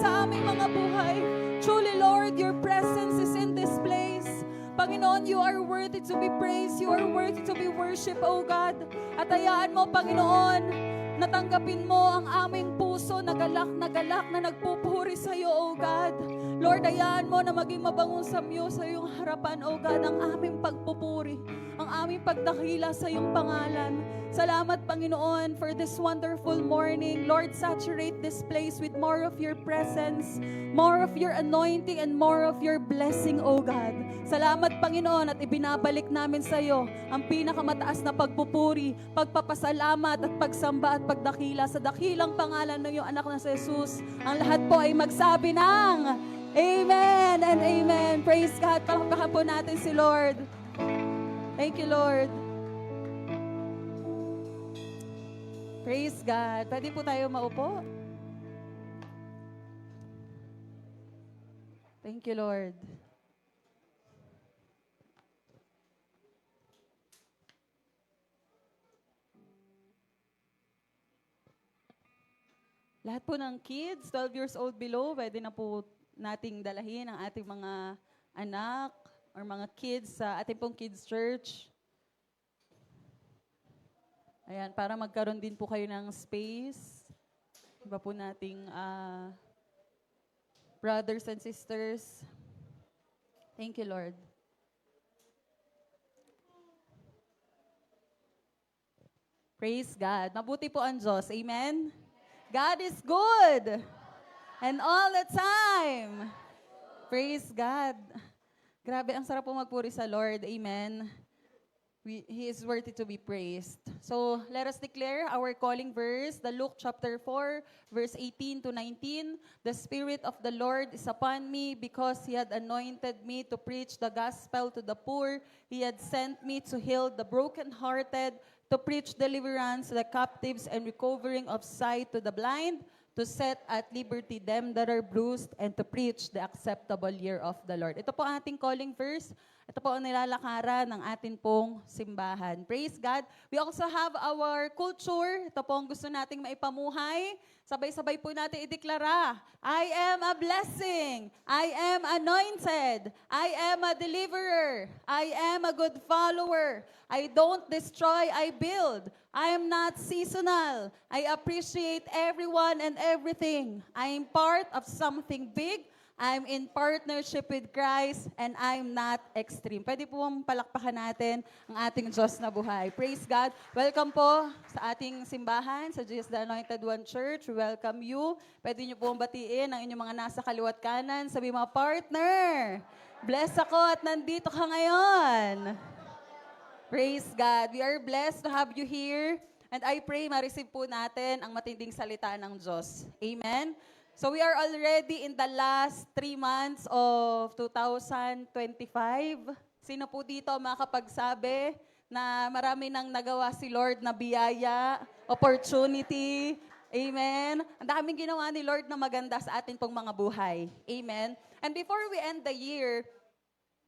sa aming mga buhay. Truly, Lord, your presence is in this place. Panginoon, you are worthy to be praised. You are worthy to be worshipped, O God. At hayaan mo, Panginoon, natanggapin mo ang aming puso na galak na nagpupuri sa iyo, O God. Lord, hayaan mo na maging mabangon sa iyong harapan, O God, ang aming pagpupuri, ang aming pagdakila sa iyong pangalan. Salamat, Panginoon, for this wonderful morning. Lord, saturate this place with more of your presence, more of your anointing, and more of your blessing, O God. Salamat, Panginoon, at ibinabalik namin sa iyo ang pinakamataas na pagpupuri, pagpapasalamat at pagsamba at pagdakila sa dakilang pangalan ng iyong anak na si Jesus. Ang lahat po ay magsabi ng Amen and Amen. Praise God. Palakpakan po natin si Lord. Thank you, Lord. Praise God. Pwede po tayo maupo? Thank you, Lord. Lahat po ng kids, 12 years old below, pwede na po nating dalahin ang ating mga anak or mga kids sa ating pong kids church. Ayan, para magkaroon din po kayo ng space. Iba po nating brothers and sisters. Thank you, Lord. Praise God. Mabuti po ang Diyos. Amen? God is good. And all the time. Praise God. Grabe, ang sarap po magpuri sa Lord. Amen. He is worthy to be praised. So, let us declare our calling verse, the Luke chapter 4, verse 18 to 19. The Spirit of the Lord is upon me because He had anointed me to preach the gospel to the poor. He had sent me to heal the brokenhearted, to preach deliverance to the captives and recovering of sight to the blind, to set at liberty them that are bruised, and to preach the acceptable year of the Lord. Ito po ang ating calling verse. Ito po ang nilalakaran ng atin pong simbahan. Praise God. We also have our culture. Ito po ang gusto nating maipamuhay. Sabay-sabay po natin ideklara. I am a blessing. I am anointed. I am a deliverer. I am a good follower. I don't destroy, I build. I am not seasonal. I appreciate everyone and everything. I am part of something big. I'm in partnership with Christ, and I'm not extreme. Pwede po palakpakan natin ang ating Diyos na buhay. Praise God. Welcome po sa ating simbahan, sa Jesus the Anointed One Church. We welcome you. Pwede niyo po batiin ang inyong mga nasa kaliwat kanan. Sabi mga partner, bless ako at nandito ka ngayon. Praise God. We are blessed to have you here. And I pray ma-receive po natin ang matinding salita ng Diyos. Amen. So we are already in the last 3 months of 2025. Sino po dito makakapagsabi na marami nang nagawa si Lord na biyaya, opportunity, amen? Ang daming ginawa ni Lord na maganda sa atin pong mga buhay. Amen? And before we end the year,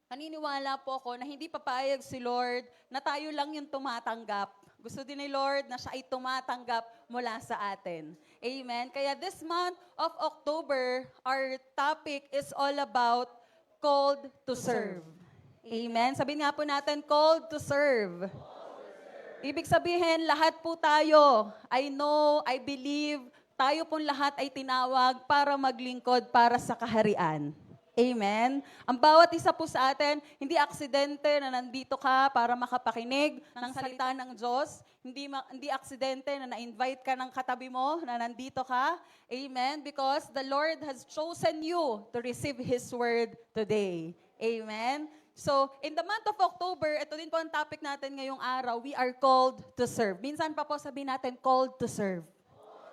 naniniwala po ako na hindi papayag si Lord na tayo lang yung tumatanggap. Gusto din ni Lord na siya ay tumatanggap mula sa atin. Amen? Kaya this month of October, our topic is all about called to serve. Amen? Sabihin nga po natin, called to serve. Ibig sabihin, lahat po tayo, I know, I believe, tayo pong lahat ay tinawag para maglingkod para sa kaharian. Amen? Ang bawat isa po sa atin, hindi aksidente na nandito ka para makapakinig ng salita ng Diyos. Hindi aksidente na na-invite ka ng katabi mo na nandito ka. Amen? Because the Lord has chosen you to receive His word today. Amen? So, in the month of October, ito din po ang topic natin ngayong araw, we are called to serve. Minsan pa po sabihin natin, called to serve.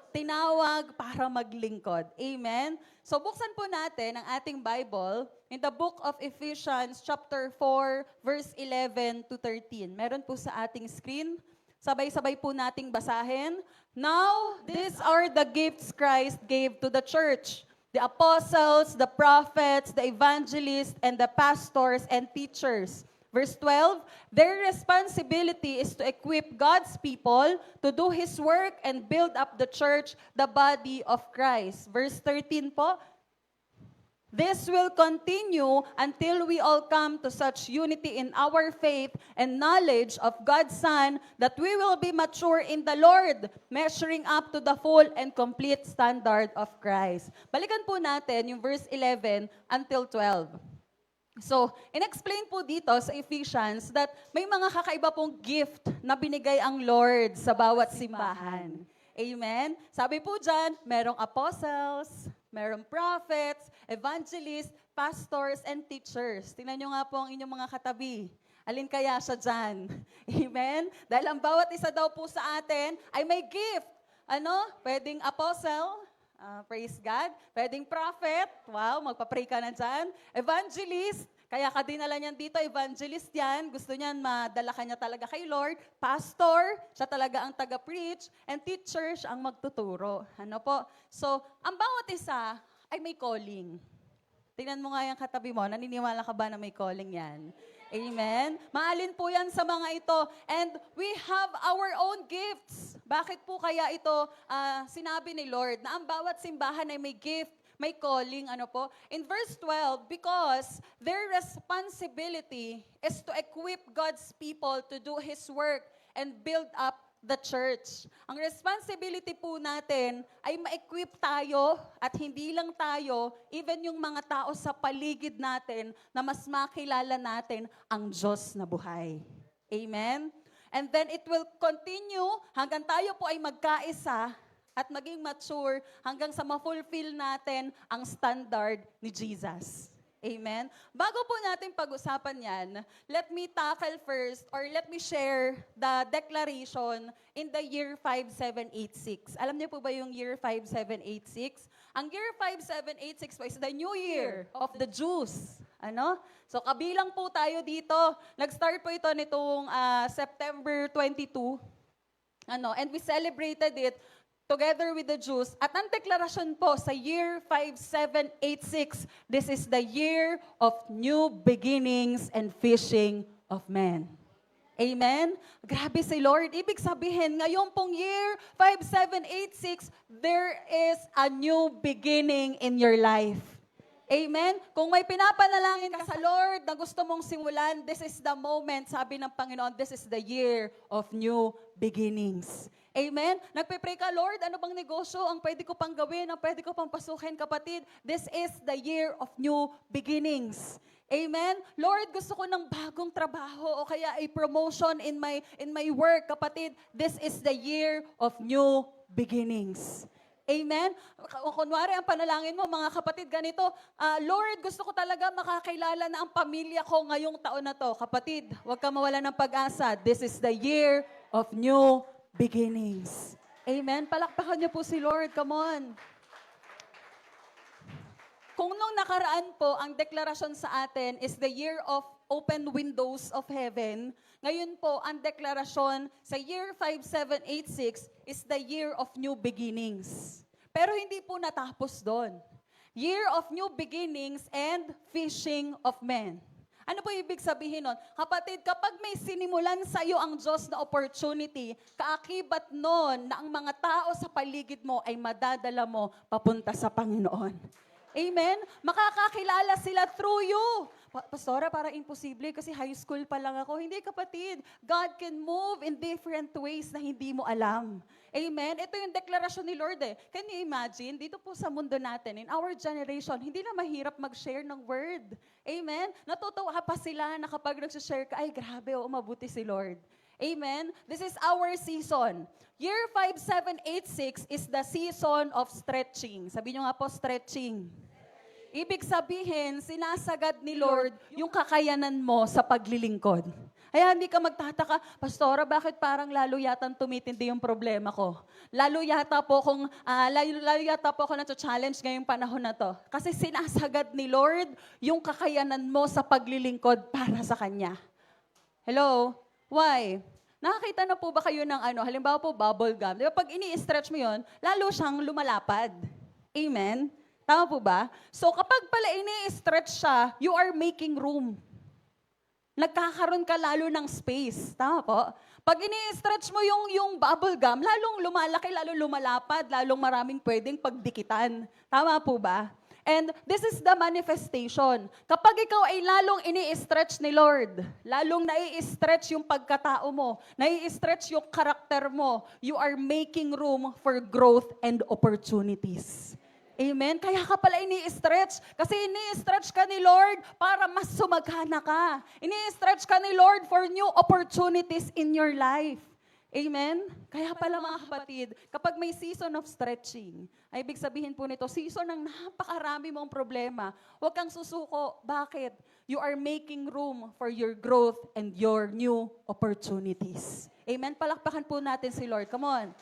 Tinawag para maglingkod. Amen? So buksan po natin ang ating Bible in the book of Ephesians chapter 4 verse 11 to 13. Meron po sa ating screen. Sabay-sabay po nating basahin. Now, these are the gifts Christ gave to the church. The apostles, the prophets, the evangelists, and the pastors and teachers. Verse 12, their responsibility is to equip God's people to do His work and build up the church, the body of Christ. Verse 13 po, This will continue until we all come to such unity in our faith and knowledge of God's Son that we will be mature in the Lord, measuring up to the full and complete standard of Christ. Balikan po natin yung verse 11 until 12. So, in-explain po dito sa Ephesians that may mga kakaiba pong gift na binigay ang Lord sa bawat simbahan. Amen? Sabi po dyan, merong apostles, merong prophets, evangelists, pastors, and teachers. Tingnan nyo nga po ang inyong mga katabi. Alin kaya siya dyan? Amen? Dahil ang bawat isa daw po sa atin ay may gift. Ano? Pwedeng apostle, praise God. Pwedeng prophet, wow, magpa-pray ka na dyan. Evangelist, kaya ka dinala niyan dito, evangelist yan. Gusto niyan madala ka niya talaga kay Lord. Pastor, siya talaga ang taga-preach. And teacher, siya ang magtuturo. Ano po? So, ang bawat isa ay may calling. Tingnan mo nga yung katabi mo, naniniwala ka ba na may calling yan? Amen? Maalin po yan sa mga ito. And we have our own gifts. Bakit po kaya ito sinabi ni Lord na ang bawat simbahan ay may gift, may calling, ano po? In verse 12, because their responsibility is to equip God's people to do His work and build up the church. Ang responsibility po natin ay ma-equip tayo at hindi lang tayo, even yung mga tao sa paligid natin na mas makilala natin ang Diyos na buhay. Amen? And then it will continue hanggang tayo po ay magkaisa at maging mature hanggang sa ma-fulfill natin ang standard ni Jesus. Amen? Bago po natin pag-usapan yan, let me tackle first or let me share the declaration in the year 5786. Alam niyo po ba yung year 5786? Ang year 5786 po is the new year of the Jews. Ano? So kabilang po tayo dito. Nag-start po ito nitong September 22. And we celebrated it together with the Jews. At ang deklarasyon po sa year 5786, this is the year of new beginnings and fishing of men. Amen? Grabe si Lord. Ibig sabihin, ngayon pong year 5786, there is a new beginning in your life. Amen? Kung may pinapanalangin ka sa Lord na gusto mong simulan, this is the moment, sabi ng Panginoon, this is the year of new beginnings. Amen? Nagpe-pray ka, Lord, ano bang negosyo ang pwede ko pang gawin, ang pwede ko pang pasukin, kapatid? This is the year of new beginnings. Amen? Lord, gusto ko ng bagong trabaho o kaya a promotion in my work, kapatid. This is the year of new beginnings. Amen? Kunwari, ang panalangin mo, mga kapatid, ganito, Lord, gusto ko talaga makakilala na ang pamilya ko ngayong taon na to. Kapatid, huwag ka mawala ng pag-asa. This is the year of new beginnings. Amen? Palakpakan niyo po si Lord. Come on. Kung nung nakaraan po, ang deklarasyon sa atin is the year of open windows of heaven, ngayon po, ang deklarasyon sa year 5786 is the year of new beginnings. Pero hindi po natapos doon. Year of new beginnings and fishing of men. Ano po ibig sabihin nun? Kapatid, kapag may sinimulan sa iyo ang Diyos na opportunity, kaakibat nun na ang mga tao sa paligid mo ay madadala mo papunta sa Panginoon. Amen? Makakakilala sila through you. Pastora, parang imposible kasi high school pa lang ako. Hindi, kapatid. God can move in different ways na hindi mo alam. Amen? Ito yung deklarasyon ni Lord eh. Can you imagine? Dito po sa mundo natin, in our generation, hindi na mahirap mag-share ng word. Amen? Natutuwa pa sila na kapag nag-share ka, ay grabe, mabuti si Lord. Amen? This is our season. Year 5786 is the season of stretching. Sabi nyo nga po, stretching. Ibig sabihin, sinasagad ni Lord yung kakayanan mo sa paglilingkod. Kaya hindi ka magtataka, Pastora, bakit parang lalo yatang tumitindi yung problema ko? Lalo yata po ako na-challenge ngayong panahon na to. Kasi sinasagad ni Lord yung kakayanan mo sa paglilingkod para sa Kanya. Hello? Why? Nakakita na po ba kayo ng halimbawa po bubble gum? Di ba pag ini-stretch mo yon, lalo siyang lumalapad. Amen? Tama po ba? So kapag pala ini-stretch siya, you are making room. Nagkakaroon ka lalo ng space. Tama po? Pag ini-stretch mo yung bubble gum, lalong lumalaki, lalong lumalapad, lalong maraming pwedeng pagdikitan. Tama po ba? And this is the manifestation. Kapag ikaw ay lalong ini-stretch ni Lord, lalong nai-stretch yung pagkatao mo, nai-stretch yung karakter mo, you are making room for growth and opportunities. Amen? Kaya ka pala ini-stretch. Kasi ini-stretch ka ni Lord para mas sumagana ka. Ini-stretch ka ni Lord for new opportunities in your life. Amen? Kaya pala mga kapatid, kapag may season of stretching, ay ibig sabihin po nito, season ng napakarami mong problema, huwag kang susuko. Bakit? You are making room for your growth and your new opportunities. Amen? Palakpakan po natin si Lord. Come on.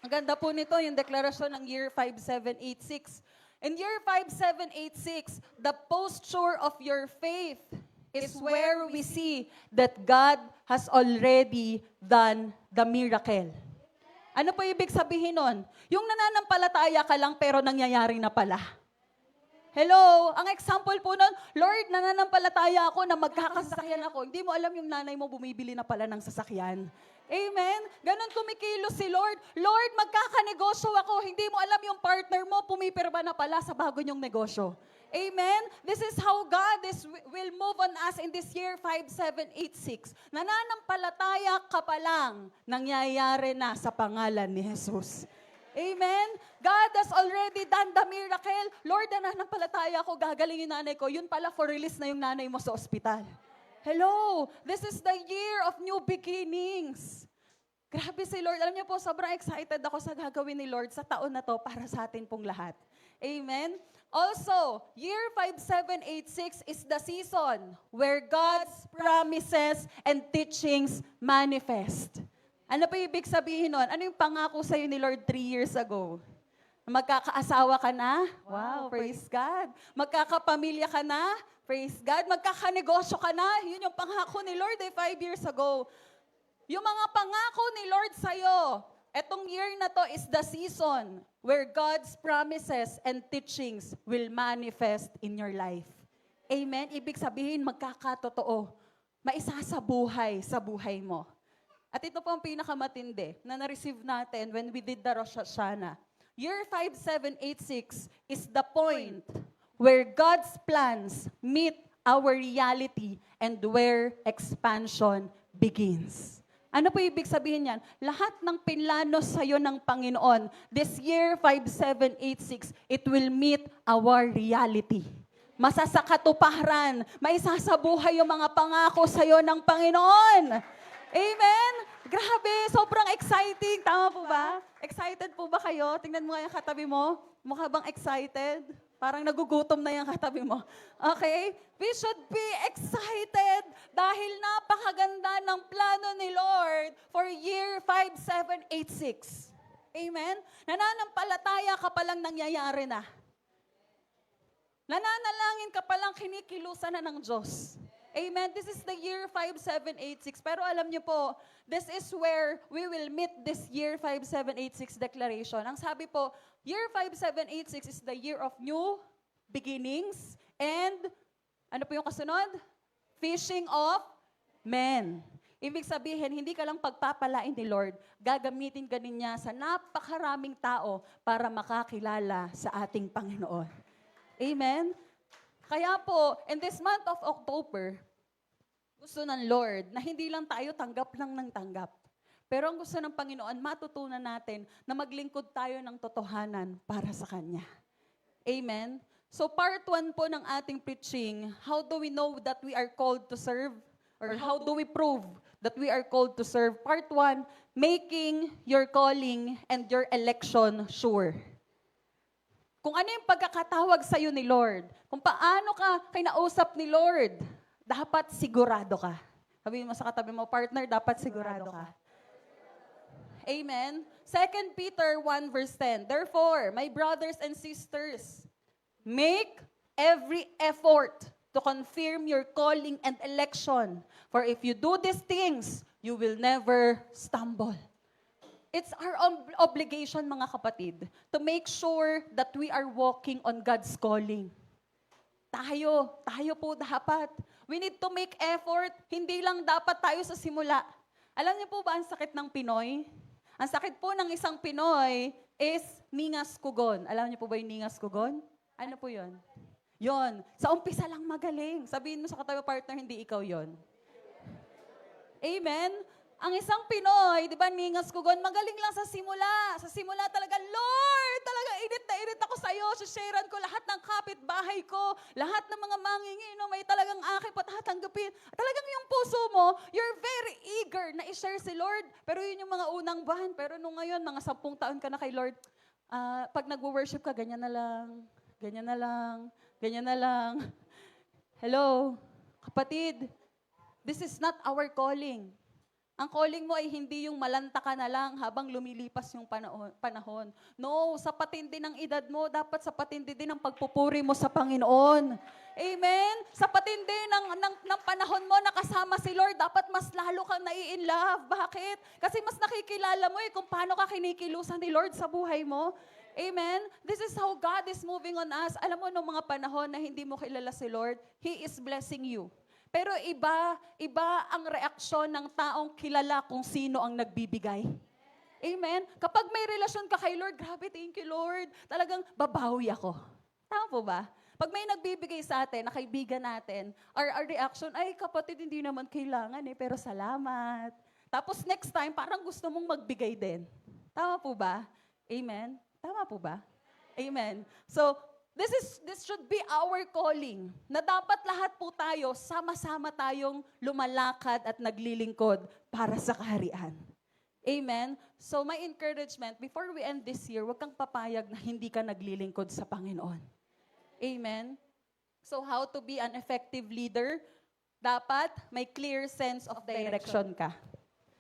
Ang ganda po nito, yung deklarasyon ng year 5786. In year 5786, the posture of your faith is where we see that God has already done the miracle. Ano po ibig sabihin nun? Yung nananampalataya ka lang pero nangyayari na pala. Hello? Ang example po nun, Lord, nananampalataya ako na magkakasasakyan ako. Hindi mo alam yung nanay mo bumibili na pala ng sasakyan. Amen? Ganon kumikilos si Lord. Lord, magkakanegosyo ako. Hindi mo alam yung partner mo, pumipirma na pala sa bago niyong negosyo. Amen? This is how God will move on us in this year 5786. Nananampalataya ka pa lang, nangyayari na sa pangalan ni Jesus. Amen? God has already done the miracle. Lord, nananampalataya ko, gagaling yung nanay ko. Yun pala for release na yung nanay mo sa ospital. Hello! This is the year of new beginnings. Grabe si Lord. Alam niyo po, sobrang excited ako sa gagawin ni Lord sa taon na to para sa atin pong lahat. Amen? Also, year 5786 is the season where God's promises and teachings manifest. Ano pa ibig sabihin nun? Ano yung pangako sa'yo ni Lord 3 years ago? Magkakaasawa ka na? Wow, praise God. Magkakapamilya ka na? Praise God. Magkakanegosyo ka na? Yun yung pangako ni Lord 5 years ago. Yung mga pangako ni Lord sa'yo, etong year na to is the season where God's promises and teachings will manifest in your life. Amen? Ibig sabihin, magkakatotoo. Maisasabuhay sa buhay mo. At ito po ang pinakamatindi na na-receive natin when we did the Rosh Hashanah. Year 5786 is the point where God's plans meet our reality and where expansion begins. Ano po ibig sabihin yan? Lahat ng pinlano sa'yo ng Panginoon, this year 5786, it will meet our reality. Masasakatuparan, maisasabuhay yung mga pangako sa'yo ng Panginoon. Amen? Grabe, sobrang exciting. Tama po ba? Excited po ba kayo? Tingnan mo nga yung katabi mo. Mukha bang excited? Parang nagugutom na yung katabi mo. Okay? We should be excited dahil napakaganda ng plano ni Lord for year 5786. Amen? Nananampalataya ka palang nangyayari na. Nananalangin ka palang kinikilusan na ng Diyos. Amen? This is the year 5786. Pero alam niyo po, this is where we will meet this year 5786 declaration. Ang sabi po, year 5786 is the year of new beginnings and, ano po yung kasunod? Fishing of men. Ibig sabihin, hindi ka lang pagpapalain ni Lord, gagamitin ka niya sa napakaraming tao para makakilala sa ating Panginoon. Amen? Kaya po, in this month of October, gusto ng Lord na hindi lang tayo tanggap lang ng tanggap. Pero ang gusto ng Panginoon, matutunan natin na maglingkod tayo ng totohanan para sa Kanya. Amen? So part 1 po ng ating preaching, how do we know that we are called to serve? Or how do we prove that we are called to serve? Part 1, making your calling and your election sure. Kung ano yung pagkakatawag sa'yo ni Lord, kung paano ka kinausap ni Lord, dapat sigurado ka. Sabihin mo sa katabi mo, partner, dapat sigurado ka. Amen? 2 Peter 1 verse 10, therefore, my brothers and sisters, make every effort to confirm your calling and election. For if you do these things, you will never stumble. It's our obligation, mga kapatid, to make sure that we are walking on God's calling. Tayo po dapat. We need to make effort. Hindi lang dapat tayo sa simula. Alam niyo po ba ang sakit ng Pinoy? Ang sakit po ng isang Pinoy is ningas kugon. Alam niyo po ba yung ningas kugon? Ano po yon? Yon. Sa umpisa lang magaling. Sabihin mo sa katabi partner, hindi ikaw yon. Amen? Ang isang Pinoy, di ba, Ningas Kugon, magaling lang sa simula. Sa simula talaga, Lord, talaga init na init ako sa'yo. Sharean ko lahat ng kapitbahay ko, lahat ng mga manginginom, may talagang aking patatanggapin. Talagang yung puso mo, you're very eager na i-share si Lord. Pero yun yung mga unang buwan. Pero nung ngayon, mga 10 taon ka na kay Lord, pag nag-worship ka, ganyan na lang, ganyan na lang, ganyan na lang. Hello, kapatid, this is not our calling. Ang calling mo ay hindi yung malanta ka na lang habang lumilipas yung panahon. No, sa patindi ng edad mo, dapat sa patindi din ng pagpupuri mo sa Panginoon. Amen? Sa patindi ng panahon mo na kasama si Lord, dapat mas lalo kang nai-in-love. Bakit? Kasi mas nakikilala mo kung paano ka kinikilusan ni Lord sa buhay mo. Amen? This is how God is moving on us. Alam mo, nung mga panahon na hindi mo kilala si Lord, He is blessing you. Pero iba ang reaksyon ng taong kilala kung sino ang nagbibigay. Amen? Kapag may relasyon ka kay Lord, grabe, thank you, Lord. Talagang babawi ako. Tama po ba? Pag may nagbibigay sa atin, na kaibigan natin, our reaction, ay kapatid, hindi naman kailangan pero salamat. Tapos next time, parang gusto mong magbigay din. Tama po ba? Amen? Tama po ba? Amen. So, this should be our calling, na dapat lahat po tayo, sama-sama tayong lumalakad at naglilingkod para sa kaharian. Amen? So my encouragement, before we end this year, huwag kang papayag na hindi ka naglilingkod sa Panginoon. Amen? So how to be an effective leader? Dapat may clear sense of direction ka.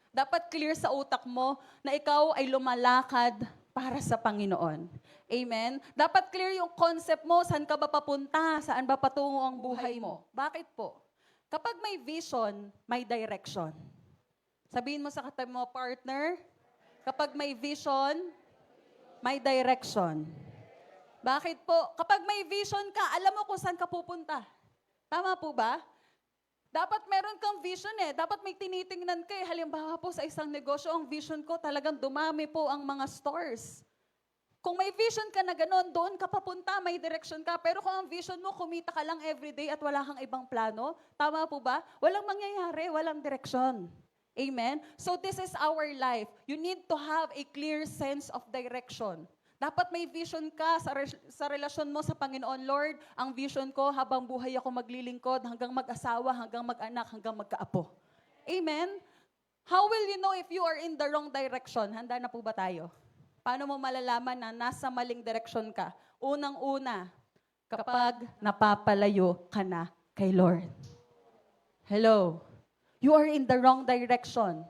Dapat clear sa utak mo na ikaw ay lumalakad para sa Panginoon. Amen? Dapat clear yung concept mo, saan ka ba papunta, saan ba patungo ang buhay mo. Bakit po? Kapag may vision, may direction. Sabihin mo sa katabi mo, partner, kapag may vision, may direction. Bakit po? Kapag may vision ka, alam mo kung saan ka pupunta. Tama po ba? Dapat meron kang vision Dapat may tinitingnan ka Halimbawa po sa isang negosyo, ang vision ko talagang dumami po ang mga stores. Kung may vision ka na gano'n, doon ka papunta, may direction ka. Pero kung ang vision mo, kumita ka lang everyday at wala kang ibang plano, tama po ba? Walang mangyayari, walang direksyon. Amen? So this is our life. You need to have a clear sense of direction. Dapat may vision ka sa relasyon mo sa Panginoon. Lord, ang vision ko habang buhay ako maglilingkod, hanggang mag-asawa, hanggang mag-anak, hanggang mag-kaapo. Amen? How will you know if you are in the wrong direction? Handa na po ba tayo? Paano mo malalaman na nasa maling direksyon ka? Unang-una, kapag napapalayo ka na kay Lord. Hello? You are in the wrong direction.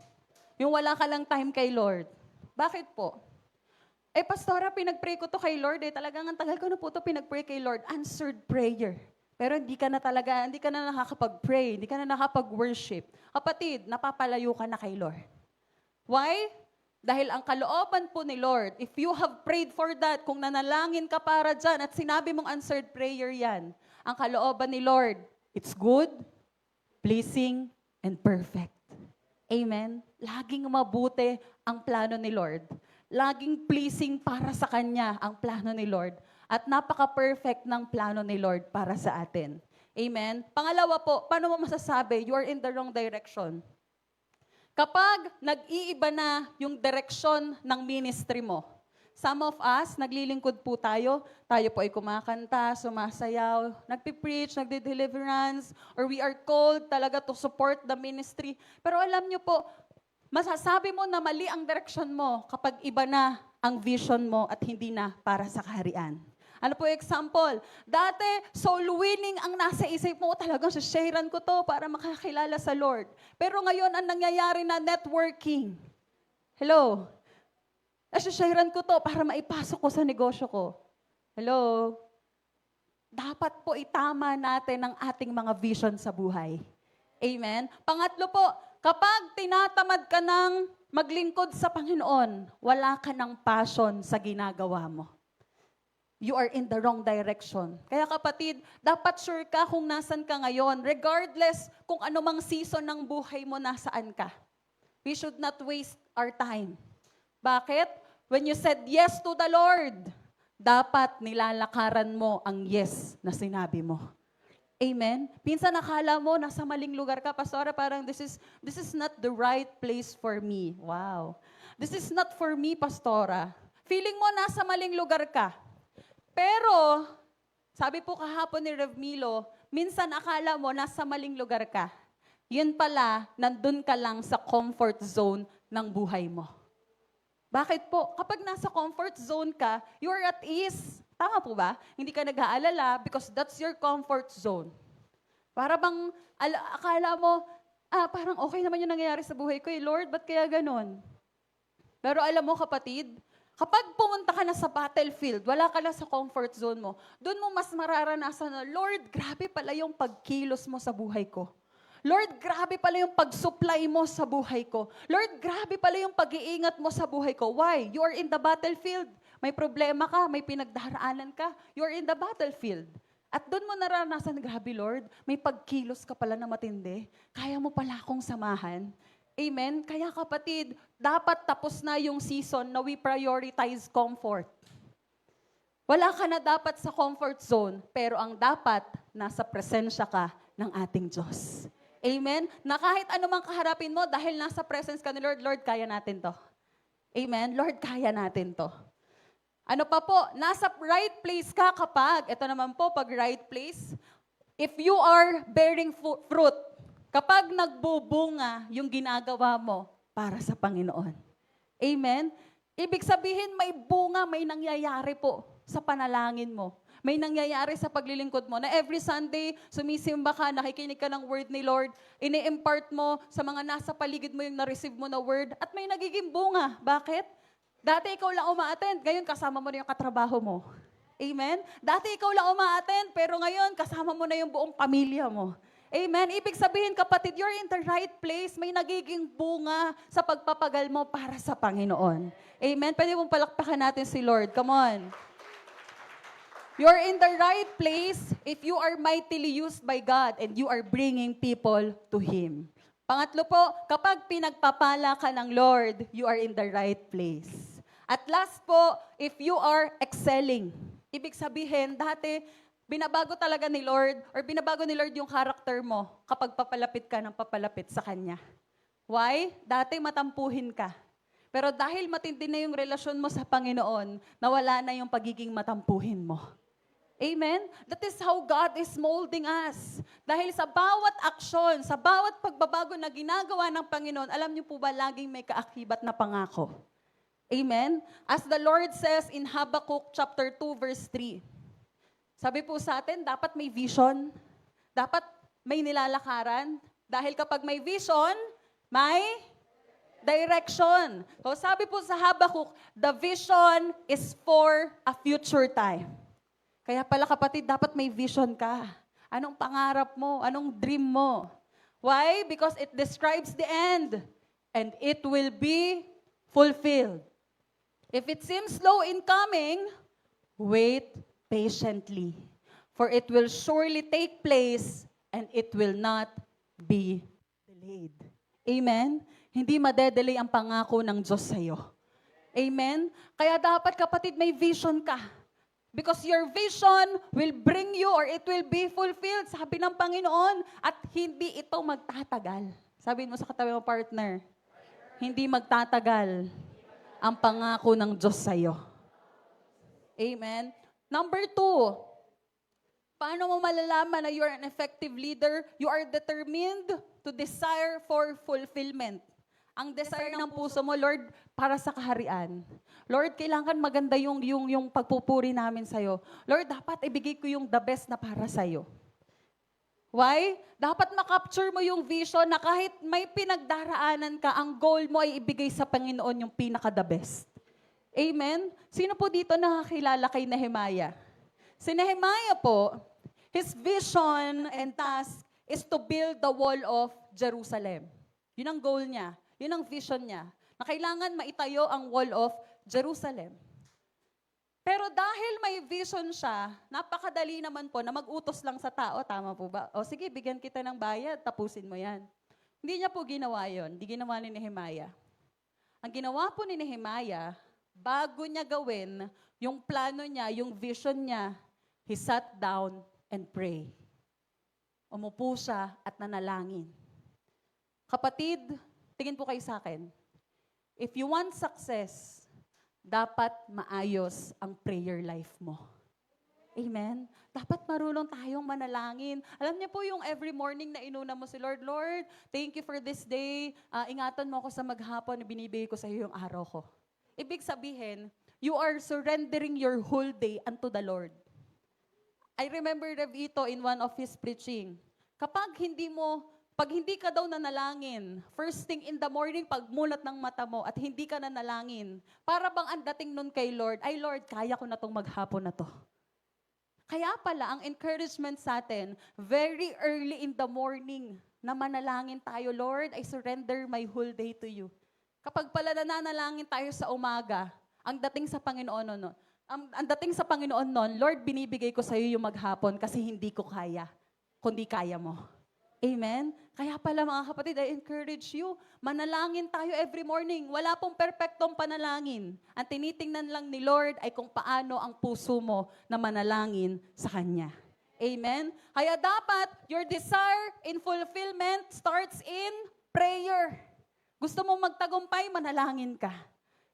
Yung wala ka lang time kay Lord. Bakit po? Pastora, pinag-pray ko to kay Lord Talagang ang tagal ko na po to pinag-pray kay Lord. Answered prayer. Pero hindi ka na nakakapag-pray, hindi ka na nakapag-worship. Kapatid, napapalayo ka na kay Lord. Why? Dahil ang kalooban po ni Lord, if you have prayed for that, kung nanalangin ka para dyan at sinabi mong answered prayer yan, ang kalooban ni Lord, it's good, pleasing, and perfect. Amen? Laging mabuti ang plano ni Lord. Laging pleasing para sa Kanya ang plano ni Lord. At napaka-perfect ng plano ni Lord para sa atin. Amen? Pangalawa po, paano mo masasabi you are in the wrong direction? Kapag nag-iiba na yung direksyon ng ministry mo. Some of us, naglilingkod po tayo po ay kumakanta, sumasayaw, nagpipreach, nagdi-deliverance, or we are called talaga to support the ministry. Pero alam nyo po, masasabi mo na mali ang direction mo kapag iba na ang vision mo at hindi na para sa kaharian. Ano po example? Dati, soul winning ang nasa isip mo, talagang sharean ko to para makakilala sa Lord. Pero ngayon, ang nangyayari na networking. Hello? Sharean ko to para maipasok ko sa negosyo ko. Hello? Dapat po itama natin ang ating mga vision sa buhay. Amen? Pangatlo po, kapag tinatamad ka ng maglingkod sa Panginoon, wala ka ng passion sa ginagawa mo. You are in the wrong direction. Kaya kapatid, dapat sure ka kung nasan ka ngayon, regardless kung anumang season ng buhay mo, nasaan ka. We should not waste our time. Bakit? When you said yes to the Lord, dapat nilalakaran mo ang yes na sinabi mo. Amen? Minsan nakala mo, nasa maling lugar ka, Pastora, parang this is not the right place for me. Wow. This is not for me, Pastora. Feeling mo nasa maling lugar ka. Pero, sabi po kahapon ni Rev Milo, minsan akala mo nasa maling lugar ka. Yun pala, nandun ka lang sa comfort zone ng buhay mo. Bakit po? Kapag nasa comfort zone ka, you are at ease. Tama po ba? Hindi ka nag-aalala because that's your comfort zone. Para bang akala mo, parang okay naman yung nangyayari sa buhay ko. Lord, ba't kaya ganun? Pero alam mo kapatid, kapag pumunta ka na sa battlefield, wala ka na sa comfort zone mo, doon mo mas mararanasan na, Lord, grabe pala yung pagkilos mo sa buhay ko. Lord, grabe pala yung pag-supply mo sa buhay ko. Lord, grabe pala yung pag-iingat mo sa buhay ko. Why? You are in the battlefield. May problema ka, may pinagdaraanan ka. You are in the battlefield. At doon mo naranasan, grabe Lord, may pagkilos ka pala na matindi. Kaya mo pala akong samahan. Amen? Kaya kapatid, dapat tapos na yung season na we prioritize comfort. Wala ka na dapat sa comfort zone, pero ang dapat, nasa presensya ka ng ating Diyos. Amen? Na kahit anumang kaharapin mo, dahil nasa presence ka ni Lord, Lord, kaya natin to. Amen? Lord, kaya natin to. Ano pa po? Nasa right place ka kapag, ito naman po, pag right place, if you are bearing fruit, kapag nagbubunga yung ginagawa mo para sa Panginoon. Amen? Ibig sabihin, may bunga, may nangyayari po sa panalangin mo. May nangyayari sa paglilingkod mo na every Sunday, sumisimba ka, nakikinig ka ng word ni Lord, ini-impart mo sa mga nasa paligid mo yung na-receive mo na word, at may nagiging bunga. Bakit? Dati ikaw lang uma-attend, ngayon kasama mo na yung katrabaho mo. Amen? Dati ikaw lang uma-attend, pero ngayon kasama mo na yung buong pamilya mo. Amen? Ibig sabihin, kapatid, you're in the right place. May nagiging bunga sa pagpapagal mo para sa Panginoon. Amen? Pwede mong palakpakan natin si Lord. Come on. You're in the right place if you are mightily used by God and you are bringing people to Him. Pangatlo po, kapag pinagpapala ka ng Lord, you are in the right place. At last po, if you are excelling. Ibig sabihin, dati, binabago talaga ni Lord or binabago ni Lord yung character mo kapag papalapit ka ng papalapit sa Kanya. Why? Dati matampuhin ka. Pero dahil matindi na yung relasyon mo sa Panginoon, nawala na yung pagiging matampuhin mo. Amen? That is how God is molding us. Dahil sa bawat aksyon, sa bawat pagbabago na ginagawa ng Panginoon, alam niyo po ba, laging may kaakibat na pangako. Amen? As the Lord says in Habakkuk chapter 2 verse 3, sabi po sa atin, dapat may vision, dapat may nilalakaran, dahil kapag may vision, may direction. So sabi po sa Habakkuk, the vision is for a future time. Kaya pala kapatid, dapat may vision ka. Anong pangarap mo? Anong dream mo? Why? Because it describes the end. And it will be fulfilled. If it seems slow in coming, wait patiently. For it will surely take place and it will not be delayed. Amen? Hindi madedelay ang pangako ng Diyos sa'yo. Amen? Kaya dapat kapatid, may vision ka. Because your vision will bring you or it will be fulfilled, sabi ng Panginoon, at hindi ito magtatagal. Sabihin mo sa katabi mo, partner, hindi magtatagal ang pangako ng Diyos sa'yo. Amen? Number 2, paano mo malalaman na you are an effective leader? You are determined to desire for fulfillment. Ang desire ng puso mo, Lord, para sa kaharian. Lord, kailangan maganda yung pagpupuri namin sa'yo. Lord, dapat ibigay ko yung the best na para sa'yo. Why? Dapat makapture mo yung vision na kahit may pinagdaraanan ka, ang goal mo ay ibigay sa Panginoon yung pinaka-the best. Amen? Sino po dito nakakilala kay Nehemiah? Si Nehemiah po, his vision and task is to build the wall of Jerusalem. Yun ang goal niya. Yun ang vision niya. Na kailangan maitayo ang wall of Jerusalem. Pero dahil may vision siya, napakadali naman po na mag-utos lang sa tao. Tama po ba? O sige, bigyan kita ng bayad, tapusin mo yan. Hindi niya po ginawa yun. Hindi ginawa ni Nehemiah. Ang ginawa po ni Nehemiah, bago niya gawin yung plano niya, yung vision niya, he sat down and pray. Umupo siya at nanalangin. Kapatid, tingin po kayo sa akin. If you want success, dapat maayos ang prayer life mo. Amen? Dapat marunong tayong manalangin. Alam niyo po yung every morning na inuna mo si Lord, Lord, thank you for this day. Ingatan mo ako sa maghapon na binibigay ko sa iyo yung araw ko. Ibig sabihin, you are surrendering your whole day unto the Lord. I remember Rev Ito in one of his preaching. Pag hindi ka daw nanalangin, first thing in the morning, pagmulat ng mata mo at hindi ka nanalangin, para bang ang dating nun kay Lord, ay Lord, kaya ko na tong maghapon na to. Kaya pala, ang encouragement sa atin, very early in the morning, na manalangin tayo, Lord, I surrender my whole day to you. Kapag pala nananalangin tayo sa umaga, ang dating sa Panginoon nun, Lord, binibigay ko sa iyo yung maghapon kasi hindi ko kaya, kundi kaya mo. Amen? Kaya pala mga kapatid, I encourage you, manalangin tayo every morning. Wala pong perpektong panalangin. Ang tinitingnan lang ni Lord ay kung paano ang puso mo na manalangin sa Kanya. Amen? Kaya dapat, your desire in fulfillment starts in prayer. Gusto mong magtagumpay, manalangin ka.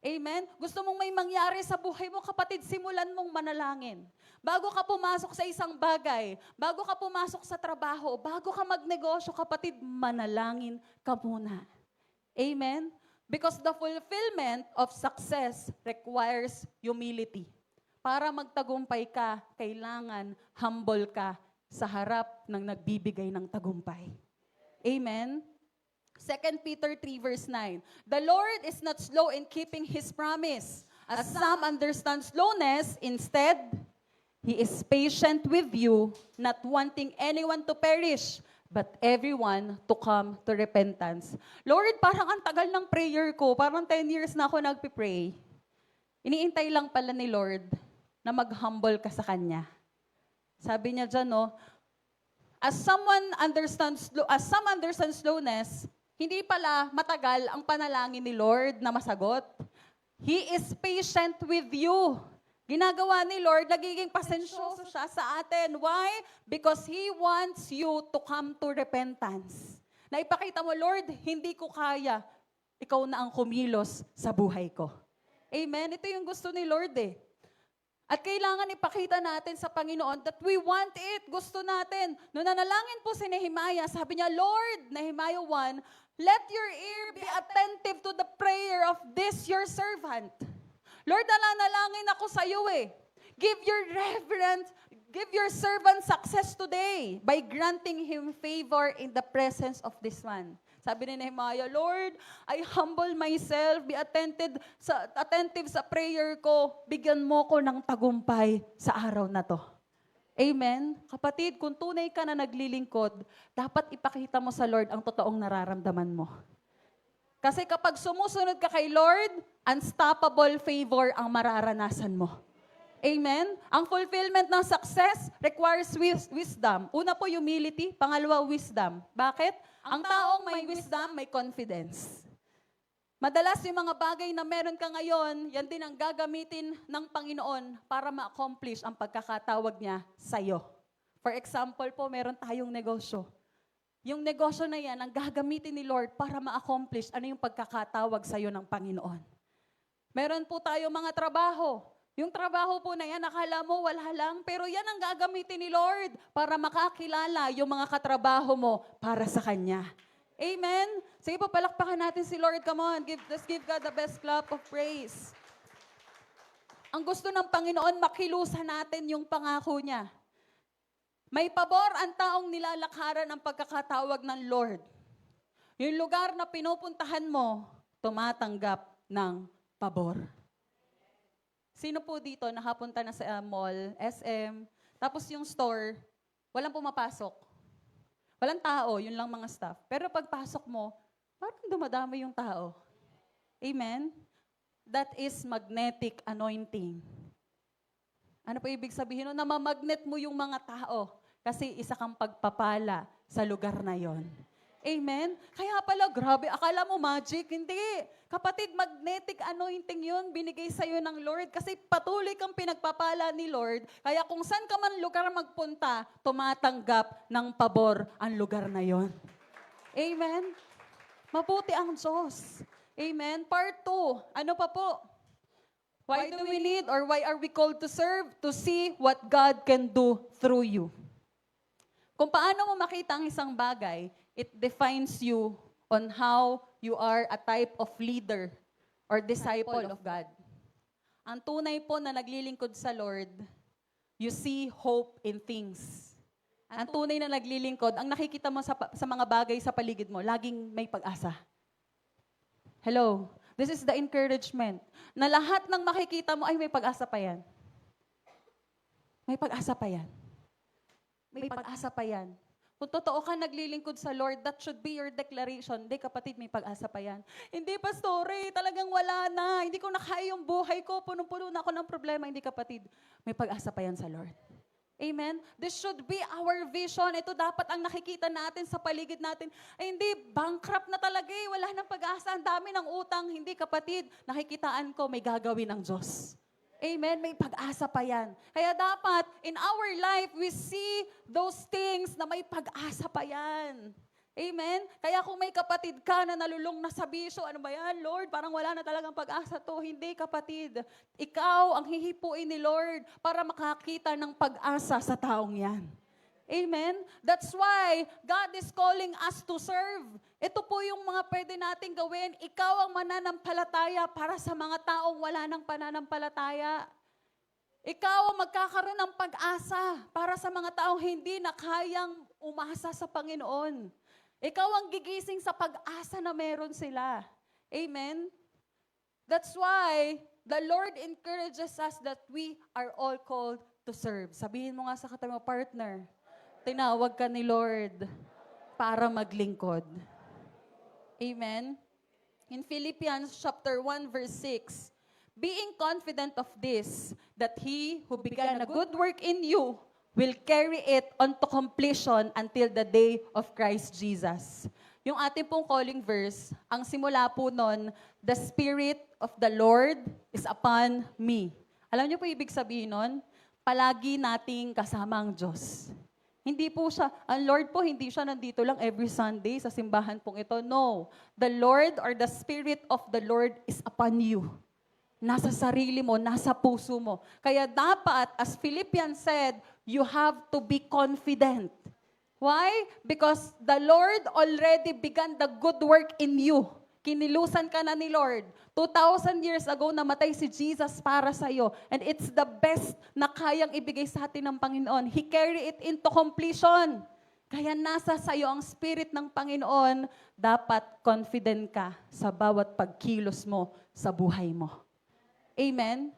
Amen? Gusto mong may mangyari sa buhay mo, kapatid, simulan mong manalangin. Bago ka pumasok sa isang bagay, bago ka pumasok sa trabaho, bago ka magnegosyo, kapatid, manalangin ka muna. Amen? Because the fulfillment of success requires humility. Para magtagumpay ka, kailangan humble ka sa harap ng nagbibigay ng tagumpay. Amen? 2 Peter 3 verse 9. The Lord is not slow in keeping His promise, as some understand slowness. Instead, He is patient with you, not wanting anyone to perish, but everyone to come to repentance. Lord, parang ang tagal ng prayer ko. Parang 10 years na ako nagpipray. Iniintay lang pala ni Lord na mag-humble ka sa Kanya. Sabi niya dyan, no, as some understand slowness, hindi pala matagal ang panalangin ni Lord na masagot. He is patient with you. Ginagawa ni Lord, nagiging pasensyoso siya sa atin. Why? Because He wants you to come to repentance. Na ipakita mo, Lord, hindi ko kaya. Ikaw na ang kumilos sa buhay ko. Amen? Ito yung gusto ni Lord eh. At kailangan ipakita natin sa Panginoon that we want it. Gusto natin. Noong nanalangin po si Nehemiah, sabi niya, Lord, Nehemiah 1, let your ear be attentive to the prayer of this your servant. Lord, nananalangin ako sa iyo eh. Give your servant success today by granting him favor in the presence of this one. Sabi ni Nehemiah, Lord, I humble myself, be attentive sa prayer ko, bigyan mo ko ng tagumpay sa araw na to. Amen? Kapatid, kung tunay ka na naglilingkod, dapat ipakita mo sa Lord ang totoong nararamdaman mo. Kasi kapag sumusunod ka kay Lord, unstoppable favor ang mararanasan mo. Amen? Ang fulfillment ng success requires wisdom. Una po, humility. Pangalawa, wisdom. Bakit? Ang taong may wisdom, may confidence. Madalas yung mga bagay na meron ka ngayon, yan din ang gagamitin ng Panginoon para ma-accomplish ang pagkakatawag niya sa'yo. For example po, meron tayong negosyo. Yung negosyo na yan, ang gagamitin ni Lord para ma-accomplish ano yung pagkakatawag sa'yo ng Panginoon. Meron po tayong mga trabaho. Yung trabaho po na yan, akala mo wala lang, pero yan ang gagamitin ni Lord para makakilala yung mga katrabaho mo para sa Kanya. Amen? Sige po, palakpakan natin si Lord. Come on, let's give God the best clap of praise. Ang gusto ng Panginoon, makilusan natin yung pangako niya. May pabor ang taong nilalakaran ang pagkakatawag ng Lord. Yung lugar na pinupuntahan mo, tumatanggap ng pabor. Sino po dito nakapunta na sa mall, SM, tapos yung store, walang pumapasok? Walang tao, yun lang mga staff. Pero pagpasok mo, parang dumadami yung tao. Amen? That is magnetic anointing. Ano po ibig sabihin? No? Namamagnet mo yung mga tao kasi isa kang pagpapala sa lugar na yon. Amen? Kaya pala, grabe, akala mo magic? Hindi. Kapatid, magnetic anointing yun, binigay sa'yo ng Lord. Kasi patuloy kang pinagpapala ni Lord. Kaya kung saan ka man lugar magpunta, tumatanggap ng pabor ang lugar na yon. Amen? Mabuti ang Diyos. Amen? Part 2. Ano pa po? Why do we need or why are we called to serve? To see what God can do through you. Kung paano mo makita ang isang bagay, it defines you on how you are a type of leader or disciple of God. Ang tunay po na naglilingkod sa Lord, you see hope in things. Ang tunay na naglilingkod, ang nakikita mo sa mga bagay sa paligid mo, laging may pag-asa. Hello? This is the encouragement. Na lahat ng makikita mo, ay may pag-asa pa yan. May pag-asa pa yan. May pag-asa pa yan. Kung totoo ka naglilingkod sa Lord, that should be your declaration. Hindi, kapatid, may pag-asa pa yan. Hindi, pastore, talagang wala na. Hindi ko nakaya yung buhay ko. Punong-puno na ako ng problema. Hindi, kapatid, may pag-asa pa yan sa Lord. Amen? This should be our vision. Ito dapat ang nakikita natin sa paligid natin. Ay, hindi, bankrupt na talaga eh. Wala nang pag-asa. Ang dami ng utang. Hindi, kapatid, nakikitaan ko, may gagawin ng Diyos. Amen? May pag-asa pa yan. Kaya dapat, in our life, we see those things na may pag-asa pa yan. Amen? Kaya kung may kapatid ka na nalulung na sa bisyo, ano ba yan, Lord? Parang wala na talagang pag-asa to. Hindi, kapatid. Ikaw ang hihipuin ni Lord para makakita ng pag-asa sa taong yan. Amen? That's why God is calling us to serve. Ito po yung mga pwede nating gawin. Ikaw ang mananampalataya para sa mga taong wala ng pananampalataya. Ikaw ang magkakaroon ng pag-asa para sa mga taong hindi na kayang umasa sa Panginoon. Ikaw ang gigising sa pag-asa na meron sila. Amen? That's why the Lord encourages us that we are all called to serve. Sabihin mo nga sa katabi mo, partner, tinawag ka ni Lord para maglingkod. Amen? In Philippians chapter 1 verse 6, being confident of this, that He who began a good work in you will carry it unto completion until the day of Christ Jesus. Yung ating pong calling verse, ang simula po nun, the Spirit of the Lord is upon me. Alam niyo po ibig sabihin nun? Palagi nating kasama ang Diyos. Hindi po siya, ang Lord po, hindi siya nandito lang every Sunday sa simbahan pong ito. No. The Lord or the Spirit of the Lord is upon you. Nasa sarili mo, nasa puso mo. Kaya dapat, as Philippians said, you have to be confident. Why? Because the Lord already began the good work in you. Kinilusan ka na ni Lord. 2,000 years ago, namatay si Jesus para sa iyo. And it's the best na kayang ibigay sa atin ng Panginoon. He carry it into completion. Kaya nasa sa iyo ang Spirit ng Panginoon, dapat confident ka sa bawat pagkilos mo sa buhay mo. Amen?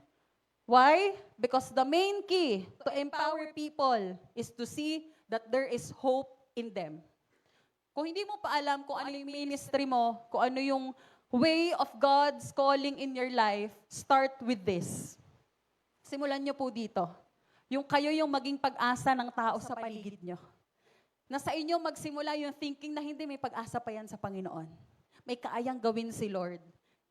Why? Because the main key to empower people is to see that there is hope in them. Kung hindi mo pa alam kung ano yung ministry mo, kung ano yung way of God's calling in your life, start with this. Simulan nyo po dito. Yung kayo yung maging pag-asa ng tao sa paligid nyo. Na sa inyo magsimula yung thinking na hindi may pag-asa pa yan sa Panginoon. May kaayang gawin si Lord.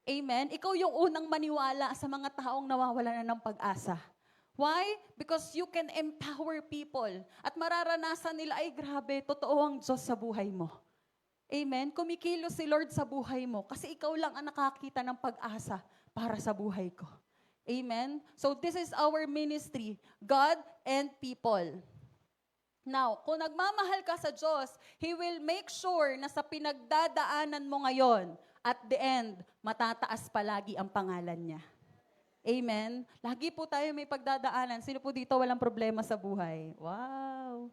Amen? Ikaw yung unang maniwala sa mga taong nawawala na ng pag-asa. Why? Because you can empower people. At mararanasan nila, ay grabe, totoo ang Diyos sa buhay mo. Amen? Kumikilos si Lord sa buhay mo kasi ikaw lang ang nakakita ng pag-asa para sa buhay ko. Amen? So this is our ministry, God and people. Now, kung nagmamahal ka sa Diyos, He will make sure na sa pinagdadaanan mo ngayon, at the end, matataas palagi ang pangalan niya. Amen? Lagi po tayo may pagdadaanan. Sino po dito walang problema sa buhay? Wow!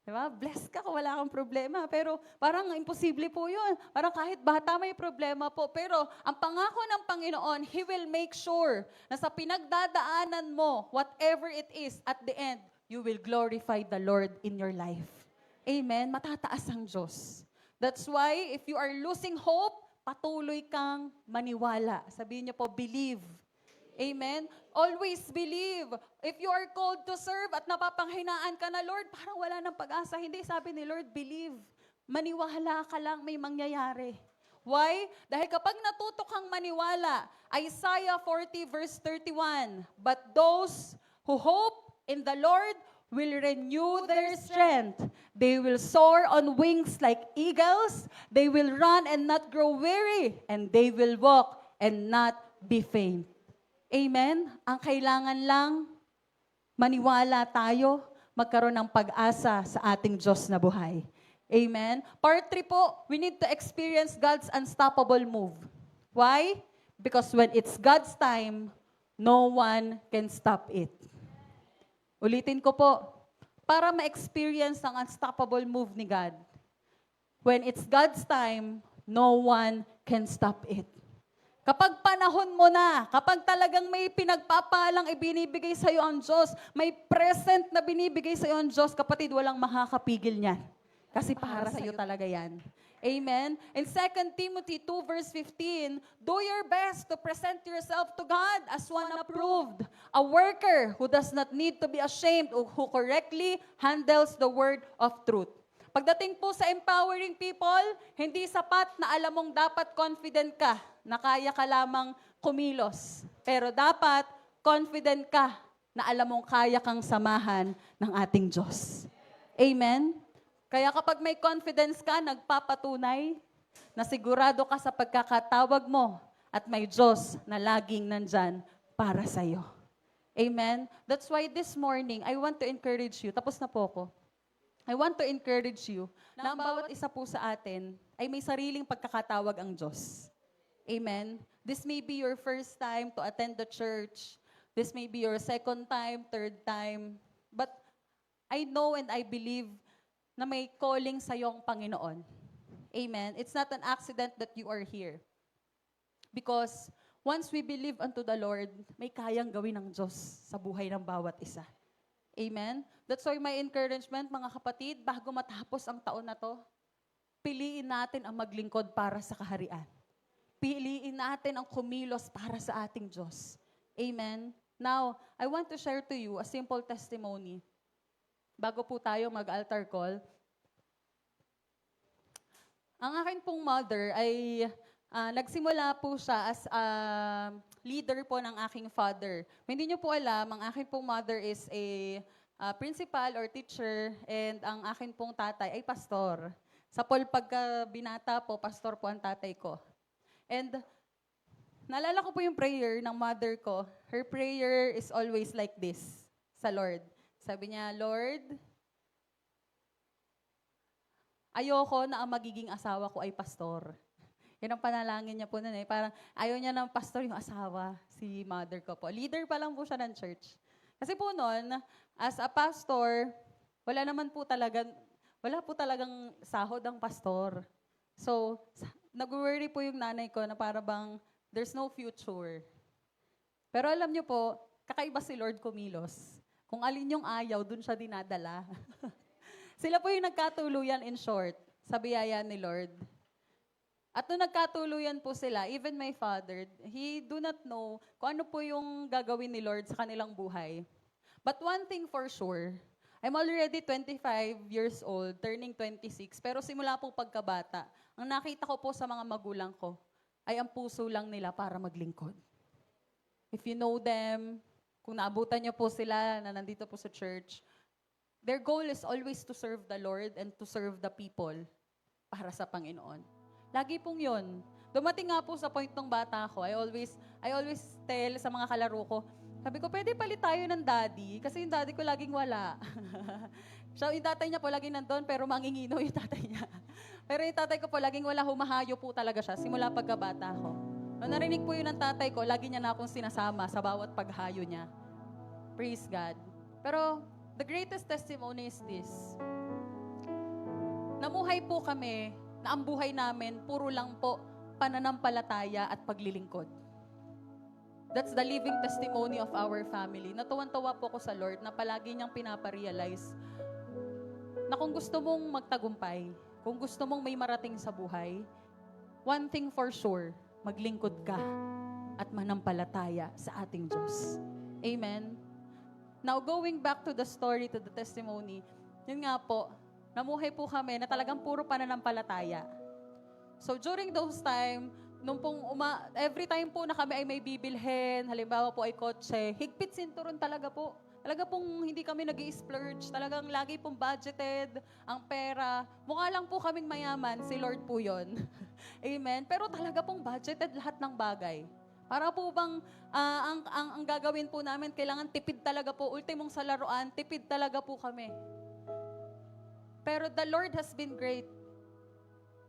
Diba? Blessed ka kung wala kang problema. Pero parang imposible po yun. Parang kahit bata may problema po. Pero ang pangako ng Panginoon, He will make sure na sa pinagdadaanan mo, whatever it is, at the end, you will glorify the Lord in your life. Amen? Matataas ang Diyos. That's why, if you are losing hope, patuloy kang maniwala. Sabihin niyo po, believe. Amen? Always believe. If you are called to serve at napapanghinaan ka na, Lord, parang wala ng pag-asa. Hindi, sabi ni Lord, believe. Maniwala ka lang, may mangyayari. Why? Dahil kapag natuto kang maniwala, Isaiah 40 verse 31, but those who hope in the Lord will renew their strength. They will soar on wings like eagles. They will run and not grow weary. And they will walk and not be faint. Amen? Ang kailangan lang, maniwala tayo, magkaroon ng pag-asa sa ating Diyos na buhay. Amen? Part 3 po, we need to experience God's unstoppable move. Why? Because when it's God's time, no one can stop it. Ulitin ko po, para ma-experience ang unstoppable move ni God, when it's God's time, no one can stop it. Kapag panahon mo na, kapag talagang may pinagpapalang ibinibigay sa iyo ang Diyos, may present na binibigay sa iyo ang Diyos, kapatid, walang makakapigil niyan. Kasi para sa iyo talaga yan. Amen? In 2 Timothy 2 verse 15, do your best to present yourself to God as one approved, a worker who does not need to be ashamed, who correctly handles the word of truth. Pagdating po sa empowering people, hindi sapat na alam mong dapat confident ka na kaya ka lamang kumilos. Pero dapat confident ka na alam mong kaya kang samahan ng ating Diyos. Amen? Kaya kapag may confidence ka, nagpapatunay na sigurado ka sa pagkakatawag mo at may Diyos na laging nandyan para sa iyo. Amen? That's why this morning, I want to encourage you. Tapos na po ako. I want to encourage you na ang bawat isa po sa atin ay may sariling pagkakatawag ang Diyos. Amen? This may be your first time to attend the church. This may be your second time, third time. But I know and I believe na may calling sa iyong Panginoon. Amen? It's not an accident that you are here. Because once we believe unto the Lord, may kayang gawin ng Diyos sa buhay ng bawat isa. Amen? That's why my encouragement, mga kapatid, bago matapos ang taon na to, piliin natin ang maglingkod para sa kaharian. Piliin natin ang kumilos para sa ating Diyos. Amen? Now, I want to share to you a simple testimony. Bago po tayo mag-altar call, ang akin pong mother ay nagsimula po siya as leader po ng aking father. Kung hindi niyo po alam, ang akin pong mother is a principal or teacher and ang akin pong tatay ay pastor. Sa pagka binata po, pastor po ang tatay ko. And naalala ko po yung prayer ng mother ko. Her prayer is always like this sa Lord. Sabi niya, Lord, ayoko na ang magiging asawa ko ay pastor. Yan ang panalangin niya po nun eh. Parang ayaw niya ng pastor yung asawa, si mother ko po. Leader pa lang po siya ng church. Kasi po nun, as a pastor, wala po talagang sahod ang pastor. So, nag-worry po yung nanay ko na para bang there's no future. Pero alam niyo po, kakaiba si Lord kumilos. Kung alin yung ayaw, dun siya dinadala. Sila po yung nagkatuluyan in short, sa biyaya ni Lord. At nung nagkatuluyan po sila, even my father, he do not know kung ano po yung gagawin ni Lord sa kanilang buhay. But one thing for sure, I'm already 25 years old, turning 26, pero simula po pagkabata, ang nakita ko po sa mga magulang ko, ay ang puso lang nila para maglingkod. If you know them, kung naabutan niyo po sila na nandito po sa church, their goal is always to serve the Lord and to serve the people para sa Panginoon. Lagi pong yun. Dumating nga po sa point ng bata ko, I always tell sa mga kalaro ko, sabi ko, pwede palit tayo ng daddy, kasi yung daddy ko laging wala. So, yung tatay niya po laging nandun, pero mangingino yung tatay niya. Pero yung tatay ko po, laging wala, humahayo po talaga siya, simula pagkabata ko. Nung narinig po yun ng tatay ko, lagi niya na akong sinasama sa bawat paghayo niya. Praise God. Pero, the greatest testimony is this. Namuhay po kami na ang buhay namin, puro lang po pananampalataya at paglilingkod. That's the living testimony of our family. Natuwan-tawa po ko sa Lord na palagi niyang pinaparealize na kung gusto mong magtagumpay, kung gusto mong may marating sa buhay, one thing for sure, maglingkod ka at manampalataya sa ating Diyos. Amen? Now, going back to the story, to the testimony, yun nga po, namuhay po kami na talagang puro pananampalataya. So during those time, every time po na kami ay may bibilhin, halimbawa po ay kotse, higpit sinturon talaga po. Talaga pong hindi kami nag-i-splurge, talagang lagi pong budgeted ang pera. Mukha lang po kaming mayaman, si Lord po yun. Amen? Pero talaga pong budgeted lahat ng bagay. Para po bang ang gagawin po namin, kailangan tipid talaga po. Ultimong sa laruan, tipid talaga po kami. Pero the Lord has been great.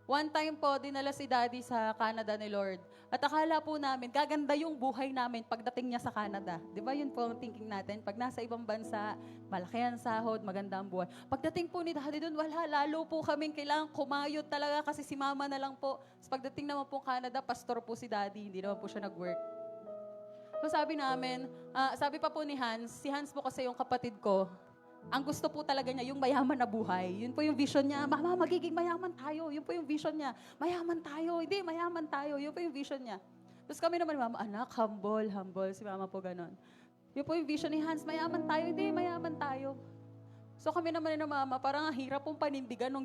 One time po, dinala si Daddy sa Canada ni Lord. At akala po namin, gaganda yung buhay namin pagdating niya sa Canada. Di ba yun po ang thinking natin? Pag nasa ibang bansa, malaki ang sahod, maganda ang buhay. Pagdating po ni Daddy doon, lalo po kaming kailangan kumayod talaga kasi si Mama na lang po. Pagdating naman po Canada, pastor po si Daddy, hindi naman po siya nag-work. So sabi namin, sabi pa po ni Hans, si Hans po kasi yung kapatid ko, ang gusto po talaga niya, yung mayaman na buhay. Yun po yung vision niya. Mama, magiging mayaman tayo. Yun po yung vision niya. Mayaman tayo. Hindi, mayaman tayo. Yun po yung vision niya. Tapos kami naman, Mama, anak, humble. Si Mama po ganon. Yun po yung vision ni Hans. Mayaman tayo. Hindi, mayaman tayo. So kami naman na Mama, parang hirap pong panindigan nung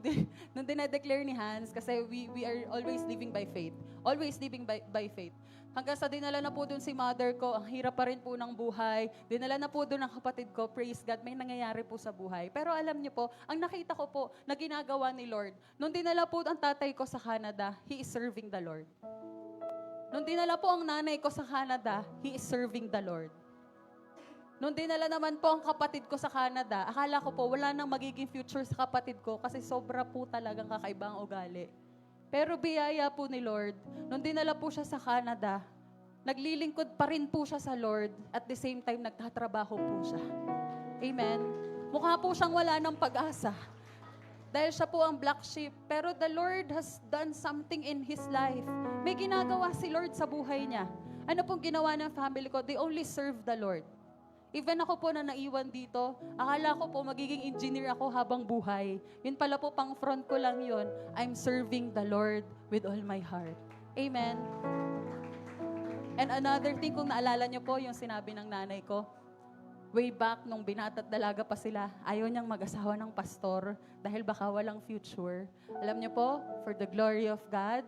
dinedeclare ni Hans kasi we are always living by faith. Always living by faith. Hanggang sa dinala na po dun si mother ko, ang hirap pa rin po ng buhay. Dinala na po dun ang kapatid ko, praise God, may nangyayari po sa buhay. Pero alam niyo po, ang nakita ko po na ginagawa ni Lord, nung dinala po ang tatay ko sa Canada, he is serving the Lord. Nung dinala po ang nanay ko sa Canada, he is serving the Lord. Nung dinala naman po ang kapatid ko sa Canada, akala ko po wala nang magiging future sa kapatid ko kasi sobra po talagang kakaibang ugali. Pero biyaya po ni Lord, nung dinala po siya sa Canada, naglilingkod pa rin po siya sa Lord at the same time nagtatrabaho po siya. Amen? Mukha po siyang wala ng pag-asa. Dahil siya po ang black sheep. Pero the Lord has done something in his life. May ginagawa si Lord sa buhay niya. Ano pong ginawa ng family ko? They only serve the Lord. Even ako po na naiwan dito, akala ko po magiging engineer ako habang buhay. Yun pala po, pang front ko lang yun. I'm serving the Lord with all my heart. Amen. And another thing, kung naalala niyo po yung sinabi ng nanay ko, way back nung binata't dalaga pa sila, ayaw niyang mag-asawa ng pastor dahil baka walang future. Alam niyo po, for the glory of God,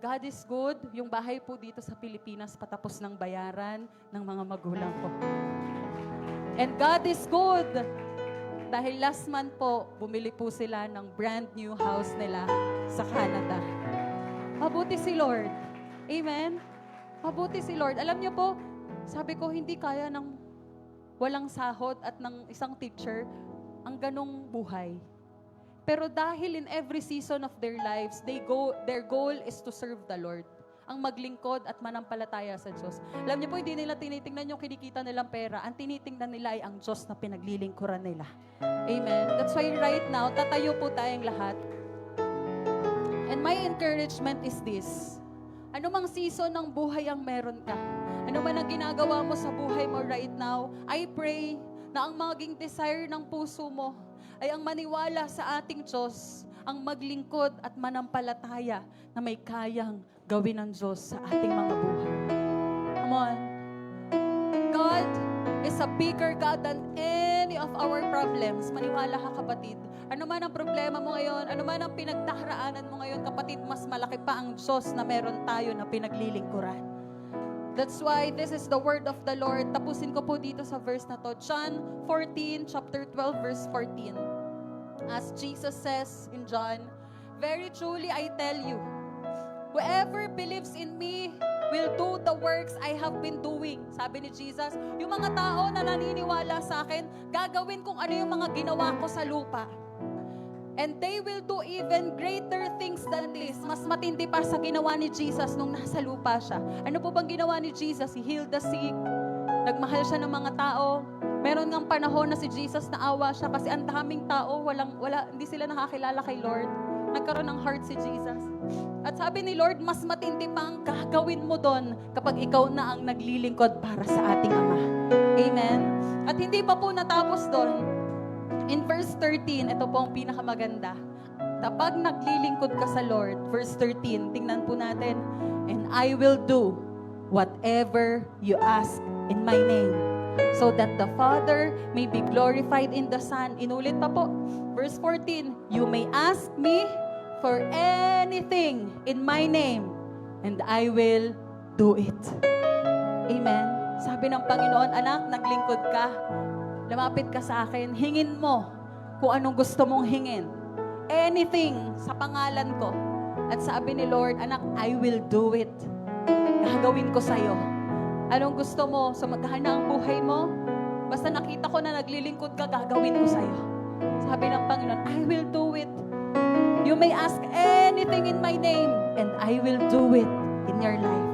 God is good. Yung bahay po dito sa Pilipinas, patapos ng bayaran ng mga magulang ko. And God is good. Dahil last month po, bumili po sila ng brand new house nila sa Canada. Mabuti si Lord. Amen? Mabuti si Lord. Alam niyo po, sabi ko, hindi kaya ng walang sahod at ng isang teacher ang ganong buhay. Pero dahil in every season of their lives, their goal is to serve the Lord. Ang maglingkod at manampalataya sa Diyos. Alam niyo po, hindi nila tinitingnan yung kinikita nilang pera. Ang tinitingnan nila ay ang Diyos na pinaglilingkuran nila. Amen? That's why right now, tatayo po tayong lahat. And my encouragement is this. Ano mang season ng buhay ang meron ka? Ano man ang ginagawa mo sa buhay mo right now? I pray na ang maging desire ng puso mo ay ang maniwala sa ating Diyos, ang maglingkod at manampalataya na may kayang gawin ng Diyos sa ating mga buhay. Come on. God is a bigger God than any of our problems. Maniwala ka, kapatid. Ano man ang problema mo ngayon, ano man ang pinagdaharaanan mo ngayon, kapatid, mas malaki pa ang Diyos na meron tayo na pinaglilingkuran. That's why this is the word of the Lord. Tapusin ko po dito sa verse na to. John 14, chapter 12, verse 14. As Jesus says in John, very truly I tell you, whoever believes in me will do the works I have been doing. Sabi ni Jesus, yung mga tao na naniniwala sa akin, gagawin kung ano yung mga ginawa ko sa lupa. And they will do even greater things than this. Mas matindi pa sa ginawa ni Jesus nung nasa lupa siya. Ano po bang ginawa ni Jesus? He healed the sick. Nagmahal siya ng mga tao. Meron ngang panahon na si Jesus naawa siya kasi ang daming tao, hindi sila nakakilala kay Lord. Nagkaroon ng heart si Jesus. At sabi ni Lord, mas matindi pa ang gagawin mo doon kapag ikaw na ang naglilingkod para sa ating Ama. Amen? At hindi pa po natapos doon. In verse 13, ito po ang pinakamaganda. Kapag naglilingkod ka sa Lord, verse 13, tingnan po natin, and I will do whatever you ask in my name. so that the Father may be glorified in the Son. Inulit pa po. Verse 14, you may ask me for anything in my name, and I will do it. Amen. Sabi ng Panginoon, anak, naglingkod ka. Lumapit ka sa akin. Hingin mo kung anong gusto mong hingin. Anything sa pangalan ko. At sabi ni Lord, anak, I will do it. Gagawin ko sa'yo. Anong gusto mo? So maghana ang buhay mo? Basta nakita ko na naglilingkod ka, gagawin ko sa'yo. Sabi ng Panginoon, I will do it. You may ask anything in my name, and I will do it in your life.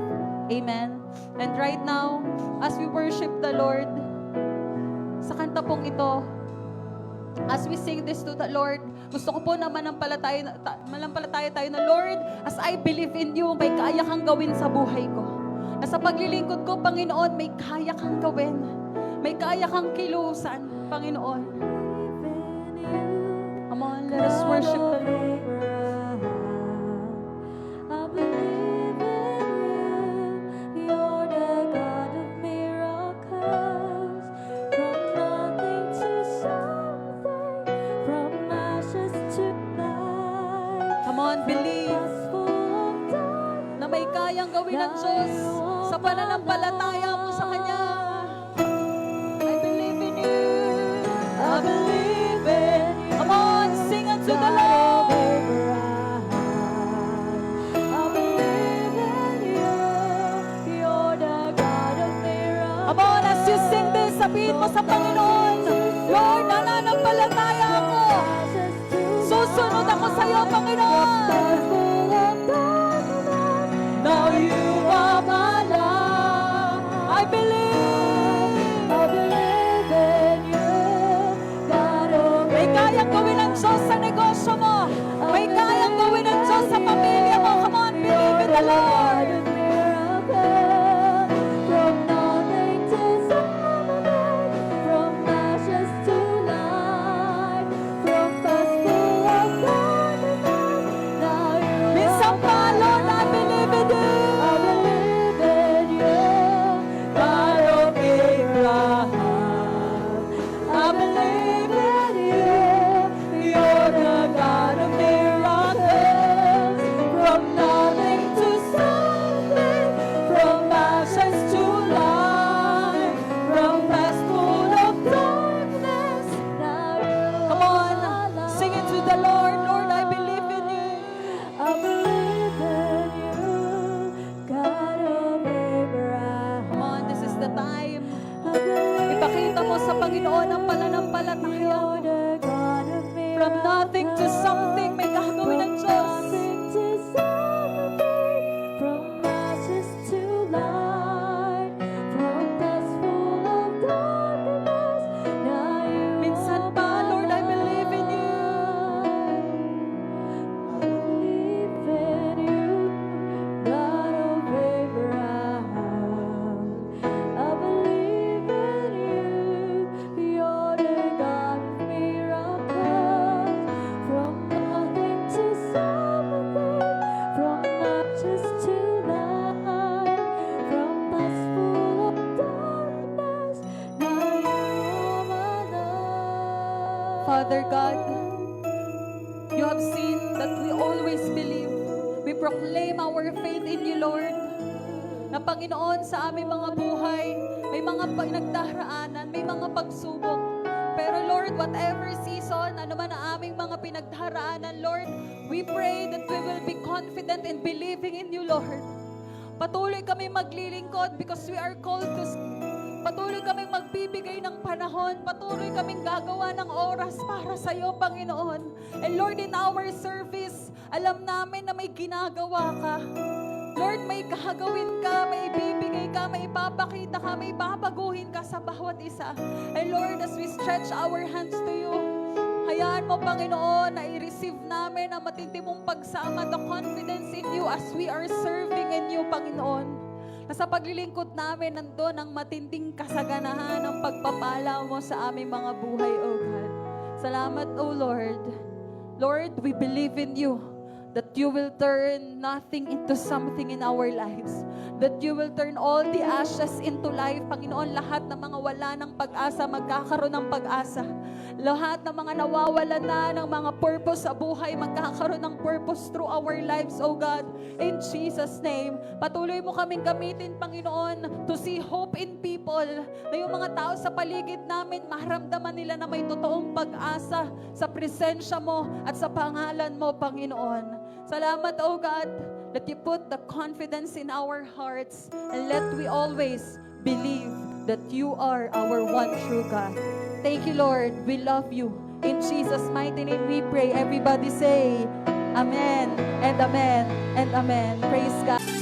Amen. And right now, as we worship the Lord, sa kanta pong ito, as we sing this to the Lord, gusto ko po na manampalataya tayo na, Lord, as I believe in you, may kaya kang gawin sa buhay ko. Na sa paglilingkod ko, Panginoon, may kaya kang gawin. May kaya kang kilusan, Panginoon. Come on, let us worship the Lord. Kayang gawin ng Diyos sa pananampalataya mo sa Kanya. I believe in you. I believe in you. Come on, sing unto the Lord. I believe in you. You're the God of miracles. Come on, as you sing this, sabihin mo sa Panginoon, Lord, nananampalataya ako. Susunod ako sa iyo, Panginoon. Now you are my love. I believe in you. May kayang gawin ang Diyos sa negosyo mo. May kayang gawin ang Diyos sa pamilya mo. Come on, believe in the Lord. From nothing to something, from ashes to light, from past full of darkness. Now you minsan pa, Lord, I believe in you. I believe in you, God of Abraham. I believe in you, you're the God of miracles. From nothing to something, from ashes to light, from past full of darkness. Now you come on, sing it to the Lord. Lord, I believe in you. I believe in you, God of Abraham. Come on, this is the time. Ipakita mo sa Panginoon ang pananampalataya mo. From nothing to something, may gagawin ng Diyos. From ashes to light, from past full of darkness. Minsan pa, Lord, I believe in you. I believe in you, God of Abraham. I believe in you, you're the God of miracles. From nothing to something, from ashes to light, from past full of darkness. Now you are my love. Father God, you have seen that we always believe. We proclaim our faith in you, Lord. Na Panginoon, sa aming mga buhay, may mga pinagdaraanan, may mga pagsubok. Pero Lord, whatever season, ano man ang aming mga pinagdaraanan, Lord, we pray that we will be confident in believing in you, Lord. Patuloy kami maglilingkod because we are called to. Patuloy kaming magbibigay ng panahon. Patuloy kaming gagawa ng oras para sa iyo, Panginoon. And Lord, in our service, alam namin na may ginagawa ka. Lord, may gagawin ka, may ibibigay ka, may ipapakita ka, may babaguhin ka sa bawat isa. And Lord, as we stretch our hands to you, hayaan mo, Panginoon, na i-receive namin ang matindi mong pagsama, the confidence in you as we are serving in you, Panginoon. Na sa paglilingkod namin, nandun ang matinding kasaganahan ng pagpapala mo sa aming mga buhay, O God. Salamat, O Lord. Lord, we believe in you that you will turn nothing into something in our lives. That you will turn all the ashes into life. Panginoon, lahat ng mga wala ng pag-asa, magkakaroon ng pag-asa. Lahat ng mga nawawalan na ng mga purpose sa buhay, magkakaroon ng purpose through our lives, oh God. In Jesus' name, patuloy mo kaming gamitin, Panginoon, to see hope in people. Na yung mga tao sa paligid namin, maramdaman nila na may totoong pag-asa sa presensya mo at sa pangalan mo, Panginoon. Salamat, oh God, that you put the confidence in our hearts and let we always believe that you are our one true God. Thank you, Lord. We love you. In Jesus' mighty name we pray. Everybody say, Amen and Amen and Amen. Praise God.